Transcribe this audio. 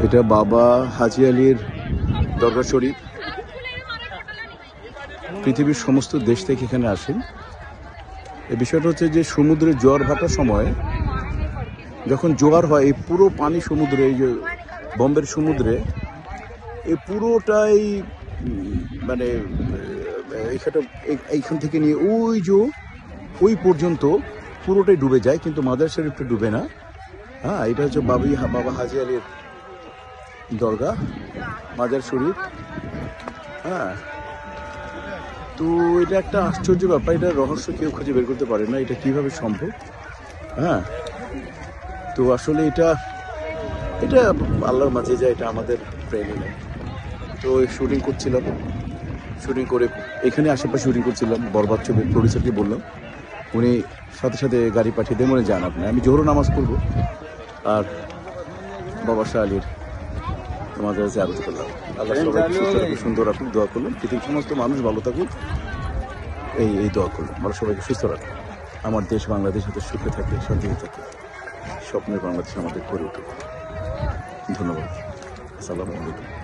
এটা বাবা হাজি আলীর দরগা শরীফ। পৃথিবীর সমস্ত দেশ থেকে এখানে আসেন। এই বিষয়টা হচ্ছে যে সমুদ্রের জোয়ার ভাটার সময় যখন জোয়ার হয়, এই পুরো পানি সমুদ্রে, এই যে বম্বের সমুদ্রে, এই পুরোটাই মানে এইখান থেকে নিয়ে ওই পর্যন্ত পুরোটাই ডুবে যায়, কিন্তু মাজার শরীফটা ডুবে না। হ্যাঁ, এটা হচ্ছে বাবা হাজি আলীর দরগা, মাজার শরীফ। হ্যাঁ, তো এটা একটা আশ্চর্য ব্যাপার, এটা রহস্য কেউ খুঁজে বের করতে পারে না, এটা কিভাবে সম্ভব। হ্যাঁ, তো আসলে এটা আল্লাহর মাঝে যায়, এটা আমাদের প্রেমে নেই। তো শুটিং করছিলাম, শুটিং করে এখানে আশেপাশে শুটিং করছিলাম। বরবাদ ছবির প্রডিউসারকে বললাম, উনি সাথে সাথে গাড়ি পাঠিয়ে দিয়ে মনে যান আপনি, আমি জোহর নামাজ পড়বো আর বাবা শাহ আলীর আমাদের জিয়ারত করলাম। আল্লাহ সবাইকে সুস্থ রাখুন, সুন্দর রাখুন, দোয়া করলাম। পৃথিবীর সমস্ত মানুষ ভালো থাকুক, এই দোয়া করলাম। আল্লাহ সবাইকে সুস্থ রাখুন, আমার দেশ বাংলাদেশ যাতে সুখে থাকে, শান্তিতে থাকে, স্বপ্নের বাংলাদেশ আমাদের করে উঠুক। ধন্যবাদ। আসসালামু আলাইকুম।